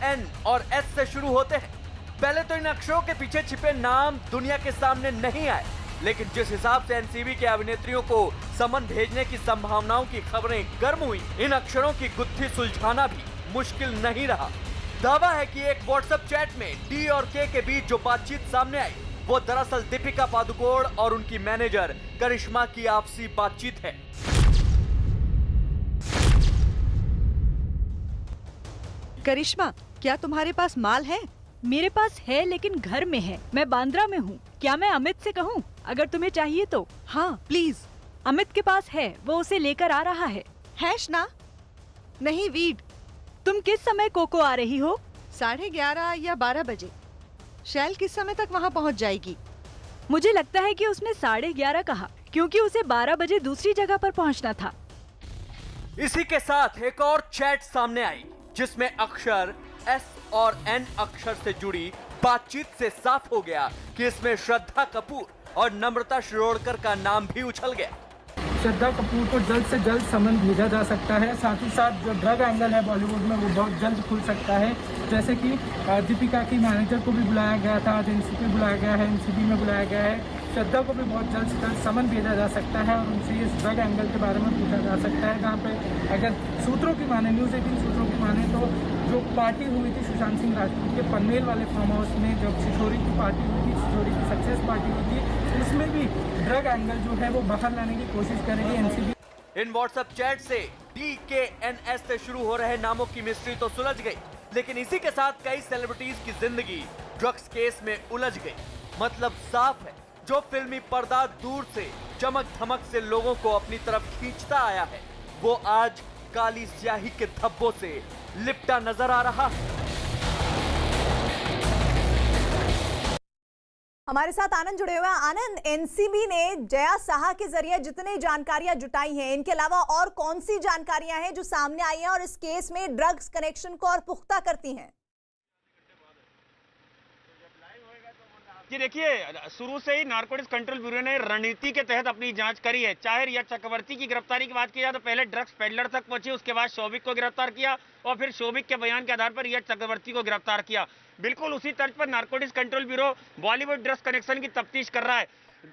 N और S से शुरू होते हैं। पहले तो इन अक्षरों के पीछे छिपे नाम दुनिया के सामने नहीं आए, लेकिन जिस हिसाब से एनसीबी के अभिनेत्रियों को समन भेजने की संभावनाओं की खबरें गर्म हुई, इन अक्षरों की गुत्थी सुलझाना भी मुश्किल नहीं रहा। दावा है कि एक व्हाट्सएप चैट में D और K के बीच जो बातचीत सामने आई वो दरअसल दीपिका पादुकोण और उनकी मैनेजर करिश्मा की आपसी बातचीत है। करिश्मा, क्या तुम्हारे पास माल है? मेरे पास है लेकिन घर में है। मैं बांद्रा में हूँ। क्या मैं अमित से कहूँ अगर तुम्हें चाहिए तो? हाँ प्लीज। अमित के पास है, वो उसे लेकर आ रहा है। हैश ना? नहीं वीड। तुम किस समय कोको आ रही हो? 11:30 या 12 बजे। शैल किस समय तक वहाँ पहुँच जाएगी? मुझे लगता है कि उसने 11:30 कहा क्योंकि उसे 12 बजे दूसरी जगह पर पहुँचना था। इसी के साथ एक और चैट सामने आई जिसमें अक्षर S और N अक्षर से जुड़ी बातचीत से साफ हो गया कि इसमें श्रद्धा कपूर और नम्रता शिरोडकर का नाम भी उछल गया। श्रद्धा कपूर को जल्द से जल्द समन भेजा जा सकता है। साथ ही साथ जो ड्रग एंगल है बॉलीवुड में वो बहुत जल्द खुल सकता है। जैसे कि दीपिका की मैनेजर को भी बुलाया गया था, आज एनसीबी बुलाया गया है, एनसीबी में बुलाया गया है। श्रद्धा को भी बहुत जल्द से जल्द समन भेजा जा सकता है और उनसे इस ड्रग एंगल के बारे में पूछा जा सकता है, जहाँ पे अगर सूत्रों की माने, न्यूज़ 18 सूत्रों की माने, तो जो पार्टी हुई थी सुशांत सिंह राजपूत के पनवेल वाले फार्म हाउस में, जब शिशोरी की पार्टी हुई थी, शिशोरी की सक्सेस पार्टी हुई थी, उसमें भी ड्रग एंगल जो है वो बाहर लाने की कोशिश करेगी एनसीबी। इन व्हाट्सएप चैट से DKNS से शुरू हो रहे नामों की मिस्ट्री तो सुलझ गई, लेकिन इसी के साथ कई सेलिब्रिटीज की जिंदगी ड्रग्स केस में उलझ गई। मतलब साफ है, जो फिल्मी पर्दा दूर से चमक धमक से लोगों को अपनी तरफ खींचता आया है, वो आज काली स्याही के धब्बों से लिपटा नजर आ रहा है। हमारे साथ आनंद जुड़े हुए हैं। आनंद, एनसीबी ने जया साहा के जरिए जितनी जानकारियां जुटाई हैं, इनके अलावा और कौन सी जानकारियां हैं जो सामने आई हैं और इस केस में ड्रग्स कनेक्शन को और पुख्ता करती हैं? जी देखिए, शुरू से ही नारकोटिक्स कंट्रोल ब्यूरो ने रणनीति के तहत अपनी जांच करी है। चाहे रिया चक्रवर्ती की गिरफ्तारी की बात की जाए तो पहले ड्रग्स पेडलर तक पहुंचे, उसके बाद शोभिक को गिरफ्तार किया और फिर शोभिक के बयान के आधार पर रिया चक्रवर्ती को गिरफ्तार किया। बिल्कुल उसी तर्ज पर narcotics control bureau Bollywood drugs connection की तफ्तीश कर रहा है।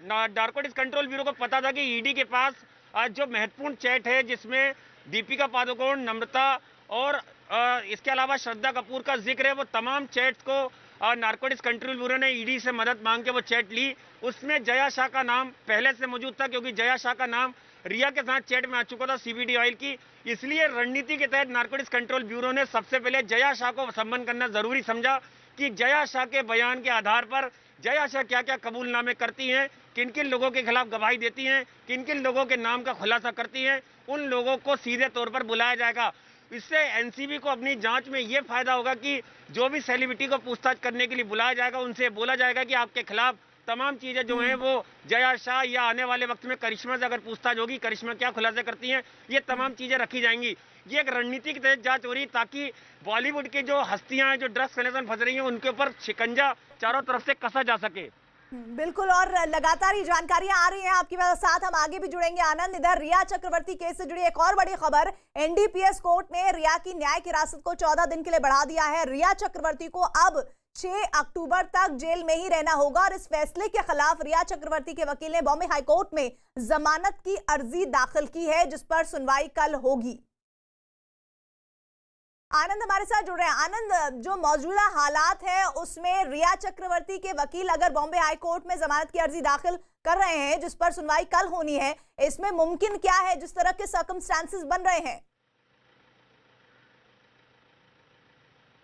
नारकोटिक्स कंट्रोल ब्यूरो को पता था कि ईडी के पास आज जो महत्वपूर्ण चैट है, जिसमें दीपिका पादुकोण, नम्रता और इसके अलावा श्रद्धा कपूर का जिक्र है, वो तमाम चैट्स को नारकोटिक्स कंट्रोल ब्यूरो ने ईडी से मदद मांग के वो चैट ली। उसमें जया शाह का नाम पहले से मौजूद था, क्योंकि जया शाह का नाम रिया के साथ चैट में आ चुका था CBD ऑयल की। इसलिए रणनीति के तहत नारकोटिक्स कंट्रोल ब्यूरो ने सबसे पहले जया शाह को संबंध करना जरूरी समझा कि जया शाह के बयान के आधार पर जया शाह क्या क्या कबूलनामे करती हैं, किन किन लोगों के खिलाफ गवाही देती हैं, किन किन लोगों के नाम का खुलासा करती हैं, उन लोगों को सीधे तौर पर बुलाया जाएगा। इससे एनसीबी को अपनी जांच में यह फायदा होगा कि जो भी सेलिब्रिटी को पूछताछ करने के लिए बुलाया जाएगा, उनसे बोला जाएगा कि आपके खिलाफ तमाम चीजें जो हैं वो जया शाह या आने वाले वक्त में करिश्मा से अगर पूछताछ होगी, करिश्मा क्या खुलासे करती हैं, ये तमाम चीजें रखी जाएंगी। ये एक रणनीति के तहत जांच हो रही ताकि बॉलीवुड की जो हस्तियां हैं, जो ड्रग्स कनेक्शन फंस रही हैं, उनके ऊपर शिकंजा चारों तरफ से कसा जा सके। बिल्कुल, और लगातार ये जानकारियां आ रही हैं आपके साथ, हम आगे भी जुड़ेंगे। आनंद, इधर रिया चक्रवर्ती केस से जुड़ी एक और बड़ी खबर, NDPS कोर्ट ने रिया की न्यायिक हिरासत को 14 दिन के लिए बढ़ा दिया है। रिया चक्रवर्ती को अब 6 अक्टूबर तक जेल में ही रहना होगा और इस फैसले के खिलाफ रिया चक्रवर्ती के वकील ने बॉम्बे हाईकोर्ट में जमानत की अर्जी दाखिल की है, जिस पर सुनवाई कल होगी। आनंद हमारे साथ जुड़ रहे हैं। आनंद, जो मौजूदा हालात है उसमें रिया चक्रवर्ती के वकील अगर बॉम्बे हाई कोर्ट में जमानत की अर्जी दाखिल कर रहे हैं, जिस पर सुनवाई कल होनी है, इसमें मुमकिन क्या है जिस तरह के सर्कमस्टेंसेस बन रहे हैं?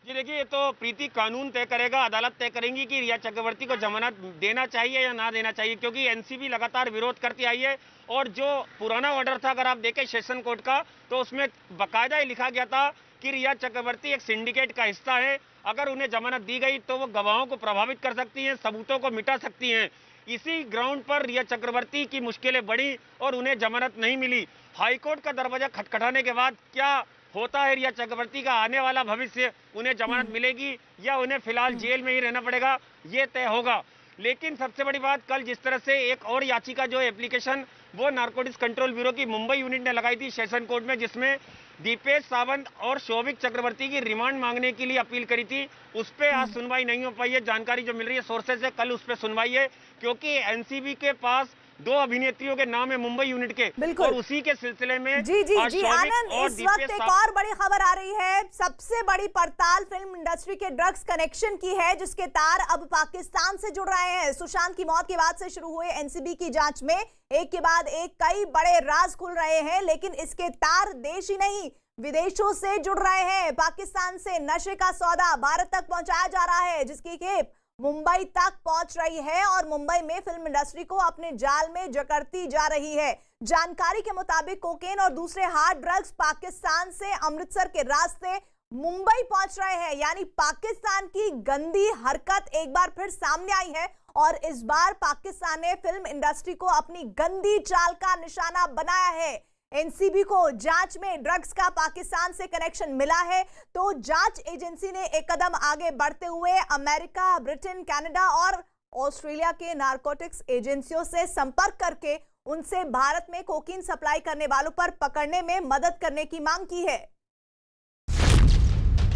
जी देखिए, ये तो प्रीति कानून तय करेगा, अदालत तय करेंगी कि रिया चक्रवर्ती को जमानत देना चाहिए या ना देना चाहिए, क्योंकि एनसीबी लगातार विरोध करती आई है। और जो पुराना ऑर्डर था, अगर आप देखें सेशन कोर्ट का, तो उसमें बाकायदा ही लिखा गया था कि रिया चक्रवर्ती एक सिंडिकेट का हिस्सा है। अगर उन्हें जमानत दी गई तो वो गवाहों को प्रभावित कर सकती हैं, सबूतों को मिटा सकती हैं। इसी ग्राउंड पर रिया चक्रवर्ती की मुश्किलें बढ़ी और उन्हें जमानत नहीं मिली। हाईकोर्ट का दरवाजा खटखटाने के बाद क्या होता है रिया चक्रवर्ती का आने वाला भविष्य, उन्हें जमानत मिलेगी या उन्हें फिलहाल जेल में ही रहना पड़ेगा, ये तय होगा। लेकिन सबसे बड़ी बात, कल जिस तरह से एक और याचिका जो एप्लीकेशन वो नारकोटिक्स कंट्रोल ब्यूरो की मुंबई यूनिट ने लगाई थी सेशन कोर्ट में, जिसमें दीपेश सावंत और शोभिक चक्रवर्ती की रिमांड मांगने के लिए अपील करी थी, उस पर आज सुनवाई नहीं हो पाई है। जानकारी जो मिल रही है सोर्सेज से, कल उस पर सुनवाई है, क्योंकि एनसीबी के पास 2 अभिनेत्रियों के नाम है मुंबई यूनिट के, और उसी के सिलसिले में जी आनंद, इस वक्त एक और बड़ी खबर आ रही है। सबसे बड़ी पड़ताल फिल्म इंडस्ट्री के ड्रग्स कनेक्शन की है, जिसके तार अब पाकिस्तान से जुड़ रहे हैं। सुशांत की मौत के बाद से शुरू हुए एनसीबी की जांच में एक के बाद एक कई बड़े राज खुल रहे हैं, लेकिन इसके तार देश ही नहीं विदेशों से जुड़ रहे हैं। पाकिस्तान से नशे का सौदा भारत तक पहुंचाया जा रहा है, जिसकी खेप मुंबई तक पहुंच रही है और मुंबई में फिल्म इंडस्ट्री को अपने जाल में जकड़ती जा रही है। जानकारी के मुताबिक कोकेन और दूसरे हार्ड ड्रग्स पाकिस्तान से अमृतसर के रास्ते मुंबई पहुंच रहे हैं। यानी पाकिस्तान की गंदी हरकत एक बार फिर सामने आई है और इस बार पाकिस्तान ने फिल्म इंडस्ट्री को अपनी गंदी चाल का निशाना बनाया है। एनसीबी को जांच में ड्रग्स का पाकिस्तान से कनेक्शन मिला है, तो जांच एजेंसी ने एक कदम आगे बढ़ते हुए अमेरिका, ब्रिटेन, कनाडा और ऑस्ट्रेलिया के नारकोटिक्स एजेंसियों से संपर्क करके उनसे भारत में कोकीन सप्लाई करने वालों पर पकड़ने में मदद करने की मांग की है।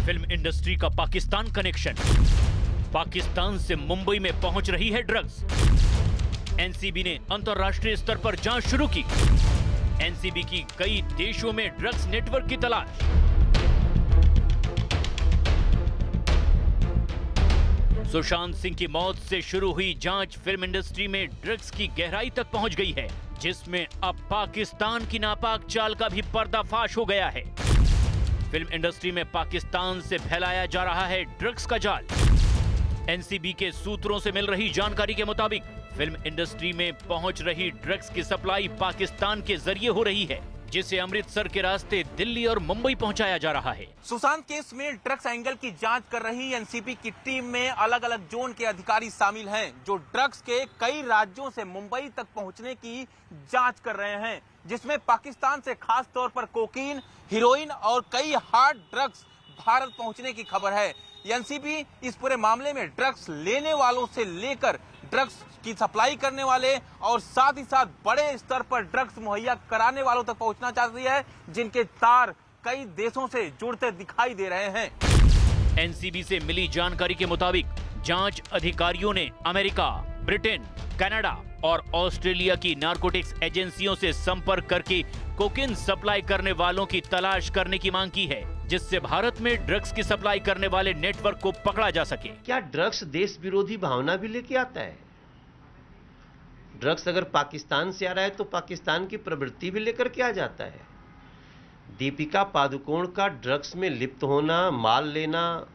फिल्म इंडस्ट्री का पाकिस्तान कनेक्शन, पाकिस्तान से मुंबई में पहुंच रही है ड्रग्स। एनसीबी ने अंतर्राष्ट्रीय स्तर पर जांच शुरू की। एनसीबी की कई देशों में ड्रग्स नेटवर्क की तलाश। सुशांत सिंह की मौत से शुरू हुई जांच फिल्म इंडस्ट्री में ड्रग्स की गहराई तक पहुंच गई है, जिसमें अब पाकिस्तान की नापाक चाल का भी पर्दाफाश हो गया है। फिल्म इंडस्ट्री में पाकिस्तान से फैलाया जा रहा है ड्रग्स का जाल। एनसीबी के सूत्रों से मिल रही जानकारी के मुताबिक फिल्म इंडस्ट्री में पहुंच रही ड्रग्स की सप्लाई पाकिस्तान के जरिए हो रही है, जिसे अमृतसर के रास्ते दिल्ली और मुंबई पहुंचाया जा रहा है। सुशांत केस में ड्रग्स एंगल की जांच कर रही एनसीबी की टीम में अलग अलग जोन के अधिकारी शामिल हैं, जो ड्रग्स के कई राज्यों से मुंबई तक पहुंचने की जांच कर रहे हैं, जिसमें पाकिस्तान से खास तौर पर कोकीन, हीरोइन और कई हार्ड ड्रग्स भारत पहुंचने की खबर है। एनसीबी इस पूरे मामले में ड्रग्स लेने वालों से लेकर ड्रग्स की सप्लाई करने वाले और साथ ही साथ बड़े स्तर पर ड्रग्स मुहैया कराने वालों तक पहुंचना चाहती है, जिनके तार कई देशों से जुड़ते दिखाई दे रहे हैं। एनसीबी से मिली जानकारी के मुताबिक जांच अधिकारियों ने अमेरिका, ब्रिटेन, कनाडा और ऑस्ट्रेलिया की नारकोटिक्स एजेंसियों से संपर्क करके कोकेन सप्लाई करने वालों की तलाश करने की मांग की है, जिससे भारत में ड्रग्स की सप्लाई करने वाले नेटवर्क को पकड़ा जा सके। क्या ड्रग्स देश विरोधी भावना भी लेके आता है? ड्रग्स अगर पाकिस्तान से आ रहा है तो पाकिस्तान की प्रवृत्ति भी लेकर के आ जाता है। दीपिका पादुकोण का ड्रग्स में लिप्त होना, माल लेना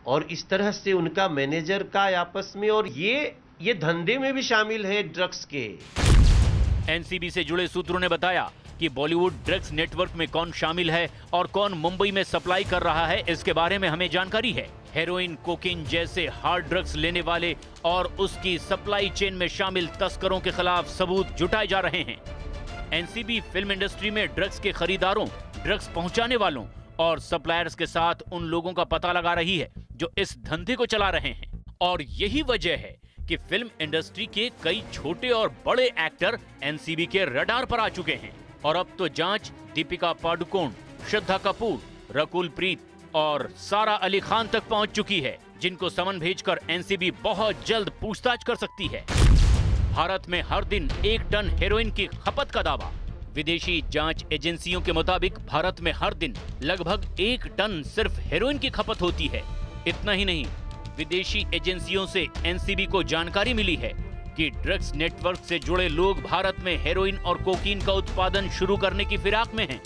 और इस तरह से उनका मैनेजर का आपस में, और ये धंधे में भी शामिल है ड्रग्स के। एनसीबी से जुड़े सूत्रों ने बताया कि बॉलीवुड ड्रग्स नेटवर्क में कौन शामिल है और कौन मुंबई में सप्लाई कर रहा है, इसके बारे में हमें जानकारी है। हेरोइन, कोकीन जैसे हार्ड ड्रग्स लेने वाले और उसकी सप्लाई चेन में शामिल तस्करों के खिलाफ सबूत जुटाए जा रहे हैं। एनसीबी फिल्म इंडस्ट्री में ड्रग्स के खरीदारों, ड्रग्स पहुंचाने वालों और सप्लायर्स के साथ उन लोगों का पता लगा रही है जो इस धंधे को चला रहे हैं, और यही वजह है कि फिल्म इंडस्ट्री के कई छोटे और बड़े एक्टर एनसीबी के रडार पर आ चुके हैं। और अब तो जांच दीपिका पादुकोण, श्रद्धा कपूर, रकुल प्रीत और सारा अली खान तक पहुंच चुकी है, जिनको समन भेजकर एनसीबी बहुत जल्द पूछताछ कर सकती है। भारत में हर दिन 1 टन हेरोइन की खपत का दावा। विदेशी जांच एजेंसियों के मुताबिक भारत में हर दिन लगभग 1 टन सिर्फ हेरोइन की खपत होती है। इतना ही नहीं, विदेशी एजेंसियों से एनसीबी को जानकारी मिली है कि ड्रग्स नेटवर्क से जुड़े लोग भारत में हेरोइन और कोकीन का उत्पादन शुरू करने की फिराक में हैं।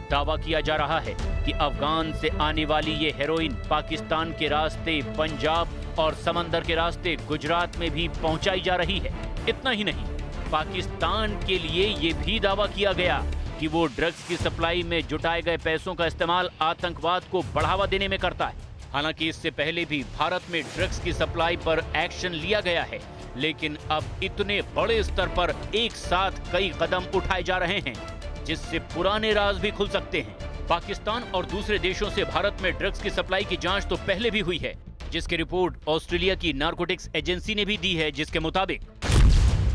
दावा किया जा रहा है कि अफगान से आने वाली ये हेरोइन पाकिस्तान के रास्ते पंजाब और समंदर के रास्ते गुजरात में भी पहुंचाई जा रही है। इतना ही नहीं, पाकिस्तान के लिए ये भी दावा किया गया कि वो ड्रग्स की सप्लाई में जुटाए गए पैसों का इस्तेमाल आतंकवाद को बढ़ावा देने में करता है। हालांकि इससे पहले भी भारत में ड्रग्स की सप्लाई पर एक्शन लिया गया है, लेकिन अब इतने बड़े स्तर पर एक साथ कई कदम उठाए जा रहे हैं, जिससे पुराने राज भी खुल सकते हैं। पाकिस्तान और दूसरे देशों से भारत में ड्रग्स की सप्लाई की जांच तो पहले भी हुई है, जिसकी रिपोर्ट ऑस्ट्रेलिया की नारकोटिक्स एजेंसी ने भी दी है, जिसके मुताबिक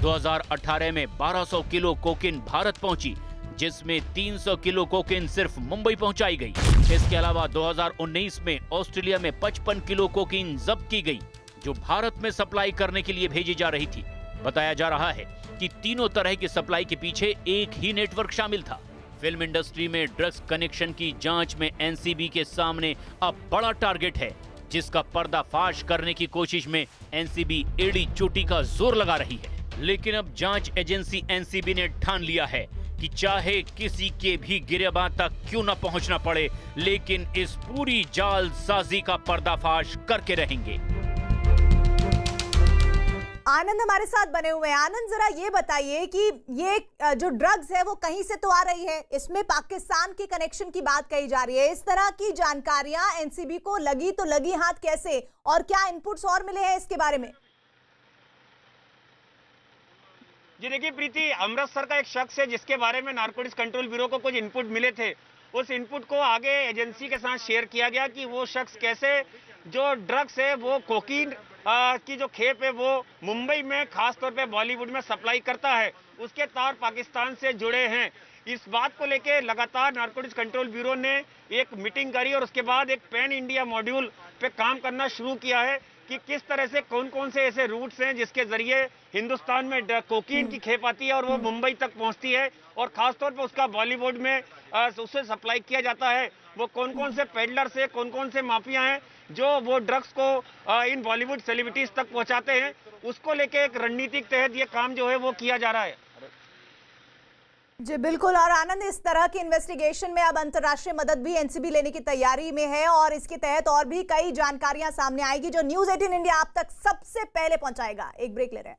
2018 में 1200 किलो कोकेन भारत पहुंची, जिसमें 300 किलो कोकेन सिर्फ मुंबई पहुंचाई गई। इसके अलावा 2019 में ऑस्ट्रेलिया में 55 किलो कोकेन जब्त की गई, जो भारत में सप्लाई करने के लिए भेजी जा रही थी। बताया जा रहा है कि तीनों तरह की सप्लाई के पीछे एक ही नेटवर्क शामिल था। फिल्म इंडस्ट्री में ड्रग्स कनेक्शन की जांच में एनसीबी के सामने अब बड़ा टारगेट है, जिसका पर्दाफाश करने की कोशिश में एनसीबी एड़ी चोटी का जोर लगा रही है। लेकिन अब जांच एजेंसी एनसीबी ने ठान लिया है कि चाहे किसी के भी गिरेबां तक क्यों न पहुंचना पड़े, लेकिन इस पूरी जालसाजी का पर्दाफाश करके रहेंगे। आनंद हमारे साथ बने हुए हैं। आनंद, जरा ये बताइए कि ये जो ड्रग्स है वो कहीं से तो आ रही है, इसमें पाकिस्तान के कनेक्शन की बात कही जा रही है। इस तरह की जानकारियां एनसीबी को लगी तो लगी हाथ कैसे, और क्या इनपुट्स और मिले हैं इसके बारे में? जी देखिए प्रीति, अमृतसर का एक शख्स है जिसके बारे में नारकोटिक्स कंट्रोल ब्यूरो को कुछ इनपुट मिले थे। उस इनपुट को आगे एजेंसी के साथ शेयर किया गया कि वो शख्स कैसे जो ड्रग्स है वो कोकीन की जो खेप है वो मुंबई में खासतौर पे बॉलीवुड में सप्लाई करता है, उसके तार पाकिस्तान से जुड़े हैं। इस बात को लेकर लगातार नारकोटिक्स कंट्रोल ब्यूरो ने एक मीटिंग करी और उसके बाद एक पैन इंडिया मॉड्यूल पे काम करना शुरू किया है कि किस तरह से कौन कौन से ऐसे रूट्स हैं जिसके जरिए हिंदुस्तान में कोकीन की खेप आती है और वो मुंबई तक पहुंचती है, और खासतौर पर उसका बॉलीवुड में उससे सप्लाई किया जाता है। वो कौन कौन से पेडलर्स हैं, कौन कौन से माफिया हैं जो वो ड्रग्स को इन बॉलीवुड सेलिब्रिटीज तक पहुंचाते हैं, उसको लेके एक रणनीतिक तहत ये काम जो है वो किया जा रहा है। जी बिल्कुल। और आनंद, इस तरह की इन्वेस्टिगेशन में अब अंतर्राष्ट्रीय मदद भी एनसीबी लेने की तैयारी में है और इसके तहत और भी कई जानकारियां सामने आएगी जो न्यूज़ 18 इंडिया आप तक सबसे पहले पहुंचाएगा। एक ब्रेक ले रहे हैं।